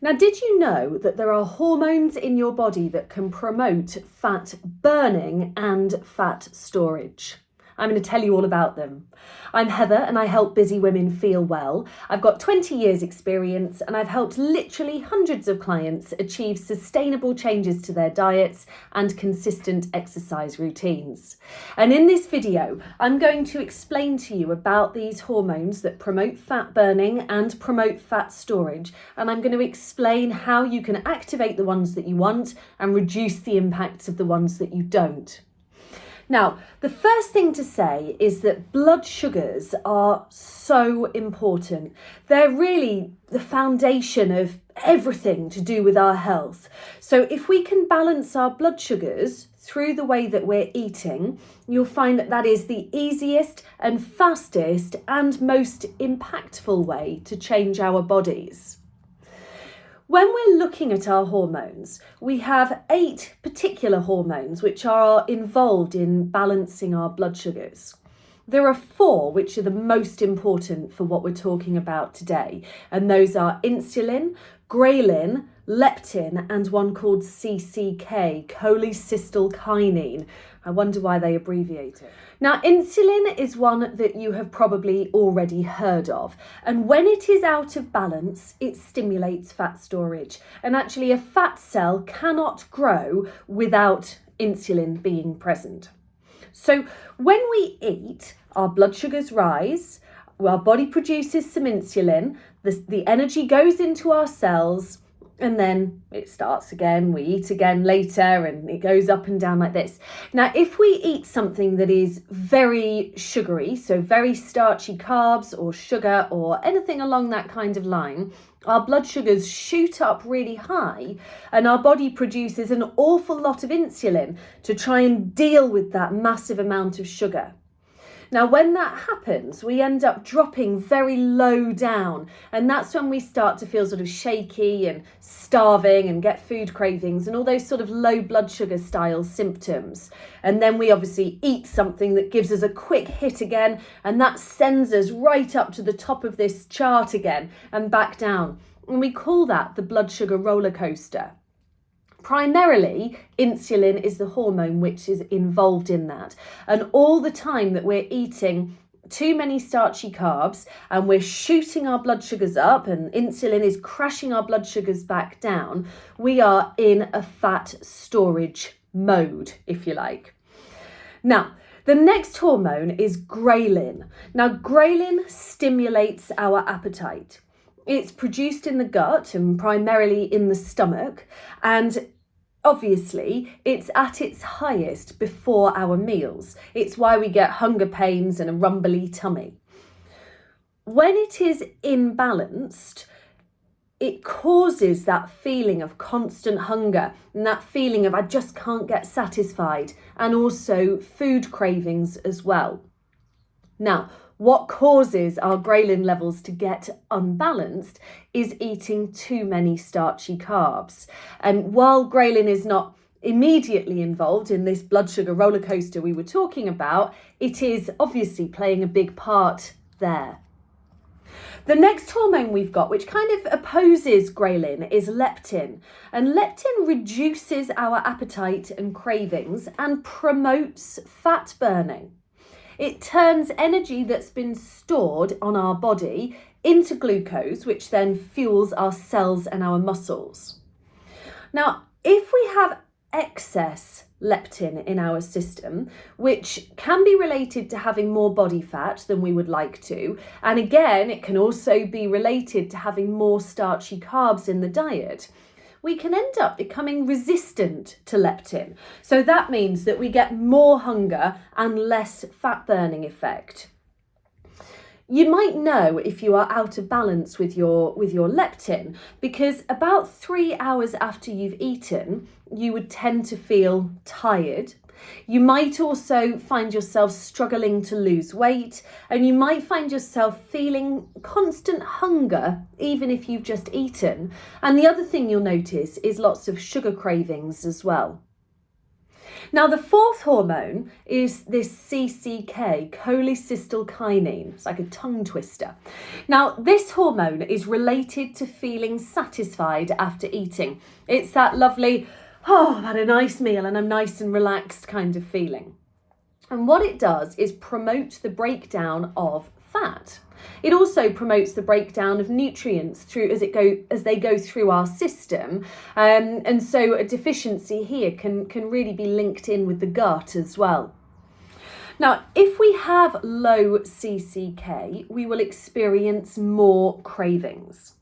Now, did you know that there are hormones in your body that can promote fat burning and fat storage? I'm going to tell you all about them. I'm Heather and I help busy women feel well. I've got 20 years experience and I've helped literally hundreds of clients achieve sustainable changes to their diets and consistent exercise routines. And in this video, I'm going to explain to you about these hormones that promote fat burning and promote fat storage. And I'm going to explain how you can activate the ones that you want and reduce the impacts of the ones that you don't. Now, the first thing to say is that blood sugars are so important. They're really the foundation of everything to do with our health. So if we can balance our blood sugars through the way that we're eating, you'll find that that is the easiest and fastest and most impactful way to change our bodies. When we're looking at our hormones, we have 8 particular hormones which are involved in balancing our blood sugars. There are 4 which are the most important for what we're talking about today, and those are insulin, ghrelin, leptin, and one called CCK, cholecystokinin. I wonder why they abbreviate it. Now, insulin is one that you have probably already heard of. And when it is out of balance, it stimulates fat storage. And actually, a fat cell cannot grow without insulin being present. So when we eat, our blood sugars rise, our body produces some insulin, the energy goes into our cells, and then it starts again, we eat again later, and it goes up and down like this. Now, if we eat something that is very sugary, so very starchy carbs or sugar or anything along that kind of line, our blood sugars shoot up really high and our body produces an awful lot of insulin to try and deal with that massive amount of sugar. Now, when that happens, we end up dropping very low down, and that's when we start to feel sort of shaky and starving and get food cravings and all those sort of low blood sugar style symptoms. And then we obviously eat something that gives us a quick hit again, and that sends us right up to the top of this chart again and back down. And we call that the blood sugar roller coaster. Primarily, insulin is the hormone which is involved in that. And all the time that we're eating too many starchy carbs and we're shooting our blood sugars up and insulin is crashing our blood sugars back down, we are in a fat storage mode, if you like. Now, the next hormone is ghrelin. Now, ghrelin stimulates our appetite. It's produced in the gut and primarily in the stomach, and obviously it's at its highest before our meals. It's why we get hunger pains and a rumbly tummy. When it is imbalanced, it causes that feeling of constant hunger and that feeling of I just can't get satisfied, and also food cravings as well. Now, what causes our ghrelin levels to get unbalanced is eating too many starchy carbs. And while ghrelin is not immediately involved in this blood sugar roller coaster we were talking about, it is obviously playing a big part there. The next hormone we've got, which kind of opposes ghrelin, is leptin. And leptin reduces our appetite and cravings and promotes fat burning. It turns energy that's been stored on our body into glucose, which then fuels our cells and our muscles. Now, if we have excess leptin in our system, which can be related to having more body fat than we would like to, and again, it can also be related to having more starchy carbs in the diet, we can end up becoming resistant to leptin. So that means that we get more hunger and less fat burning effect. You might know if you are out of balance with your leptin, because about 3 hours after you've eaten, you would tend to feel tired. You might also find yourself struggling to lose weight, and you might find yourself feeling constant hunger even if you've just eaten. And the other thing you'll notice is lots of sugar cravings as well. Now, the fourth hormone is this CCK, cholecystokinin. It's like a tongue twister. Now, this hormone is related to feeling satisfied after eating. It's that lovely, oh, I've had a nice meal and I'm nice and relaxed kind of feeling. And what it does is promote the breakdown of fat. It also promotes the breakdown of nutrients through as they go through our system, and so a deficiency here can really be linked in with the gut as well. Now, if we have low CCK, we will experience more cravings.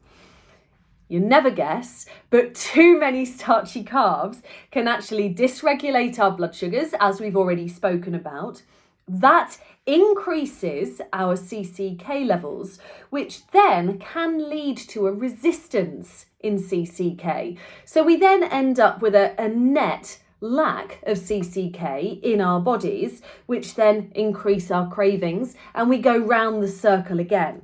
You'll never guess, but too many starchy carbs can actually dysregulate our blood sugars, as we've already spoken about. That increases our CCK levels, which then can lead to a resistance in CCK. So we then end up with a net lack of CCK in our bodies, which then increase our cravings, and we go round the circle again.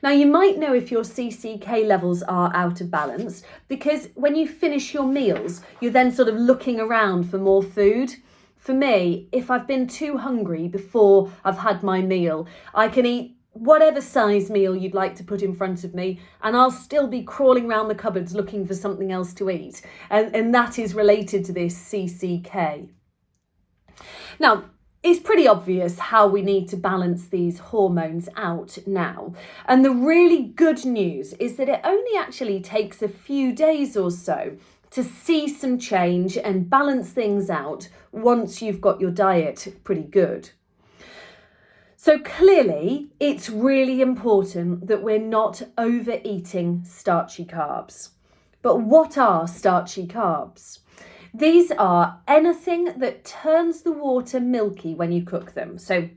Now, you might know if your CCK levels are out of balance, because when you finish your meals, you're then sort of looking around for more food. For me, if I've been too hungry before I've had my meal, I can eat whatever size meal you'd like to put in front of me, and I'll still be crawling around the cupboards looking for something else to eat. And that is related to this CCK. Now, it's pretty obvious how we need to balance these hormones out now. And the really good news is that it only actually takes a few days or so to see some change and balance things out once you've got your diet pretty good. So clearly, it's really important that we're not overeating starchy carbs. But what are starchy carbs? These are anything that turns the water milky when you cook them. So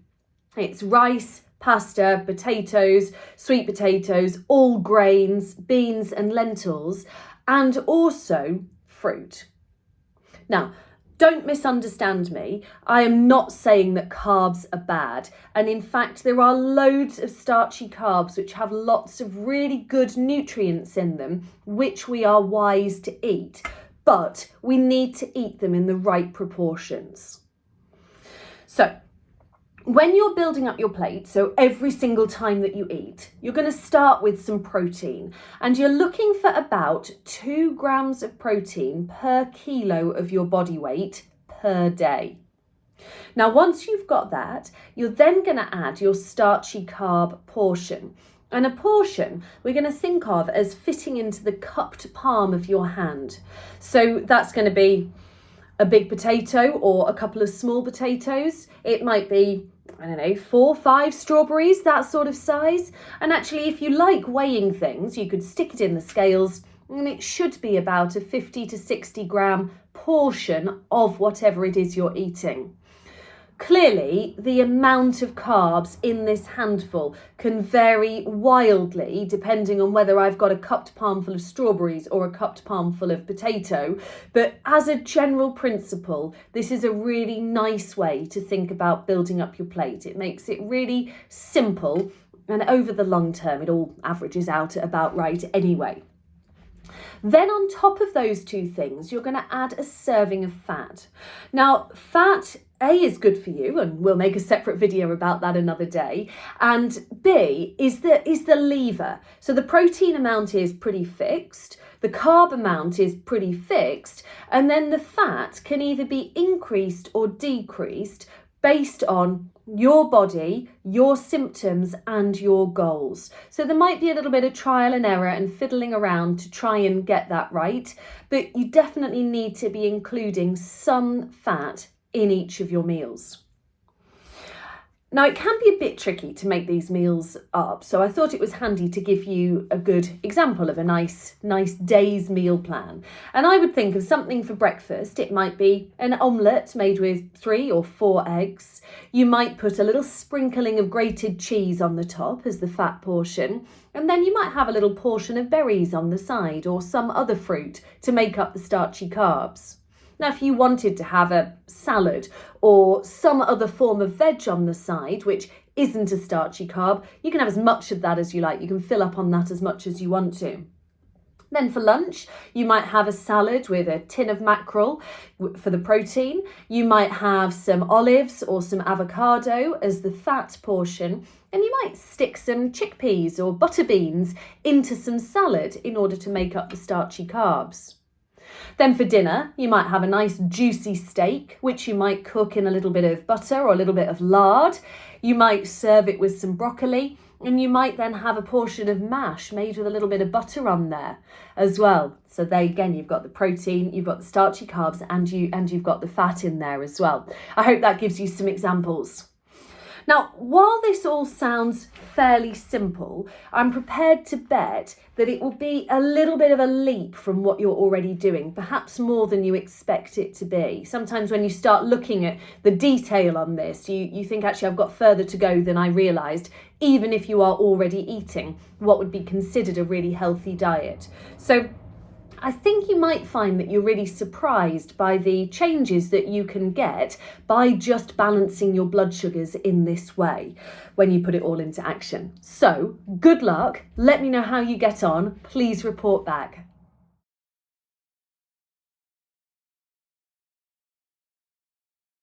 it's rice, pasta, potatoes, sweet potatoes, all grains, beans and lentils, and also fruit. Now, don't misunderstand me. I am not saying that carbs are bad. And in fact, there are loads of starchy carbs which have lots of really good nutrients in them, which we are wise to eat. But we need to eat them in the right proportions. So, when you're building up your plate, so every single time that you eat, you're going to start with some protein, and you're looking for about 2 grams of protein per kilo of your body weight per day. Now, once you've got that, you're then going to add your starchy carb portion. And a portion we're going to think of as fitting into the cupped palm of your hand. So that's going to be a big potato or a couple of small potatoes. It might be, 4, 5 strawberries, that sort of size. And actually, if you like weighing things, you could stick it in the scales, and it should be about a 50 to 60 gram portion of whatever it is you're eating. Clearly, the amount of carbs in this handful can vary wildly depending on whether I've got a cupped palmful of strawberries or a cupped palmful of potato. But as a general principle, this is a really nice way to think about building up your plate. It makes it really simple, and over the long term, it all averages out at about right anyway. Then on top of those two things, you're going to add a serving of fat. Now, fat, A, is good for you, and we'll make a separate video about that another day. And B, is the lever. So the protein amount is pretty fixed, the carb amount is pretty fixed, and then the fat can either be increased or decreased based on your body, your symptoms and your goals. So there might be a little bit of trial and error and fiddling around to try and get that right, but you definitely need to be including some fat in each of your meals. Now, it can be a bit tricky to make these meals up, so I thought it was handy to give you a good example of a nice day's meal plan. And I would think of something for breakfast. It might be an omelette made with 3 or 4 eggs. You might put a little sprinkling of grated cheese on the top as the fat portion, and then you might have a little portion of berries on the side or some other fruit to make up the starchy carbs. Now, if you wanted to have a salad or some other form of veg on the side, which isn't a starchy carb, you can have as much of that as you like. You can fill up on that as much as you want to. Then for lunch, you might have a salad with a tin of mackerel for the protein. You might have some olives or some avocado as the fat portion. And you might stick some chickpeas or butter beans into some salad in order to make up the starchy carbs. Then for dinner, you might have a nice juicy steak, which you might cook in a little bit of butter or a little bit of lard. You might serve it with some broccoli, and you might then have a portion of mash made with a little bit of butter on there as well. So there again, you've got the protein, you've got the starchy carbs, and you've got the fat in there as well. I hope that gives you some examples. Now, while this all sounds fairly simple, I'm prepared to bet that it will be a little bit of a leap from what you're already doing, perhaps more than you expect it to be. Sometimes when you start looking at the detail on this, you think, actually, I've got further to go than I realised, even if you are already eating what would be considered a really healthy diet. So I think you might find that you're really surprised by the changes that you can get by just balancing your blood sugars in this way when you put it all into action. So good luck. Let me know how you get on. Please report back.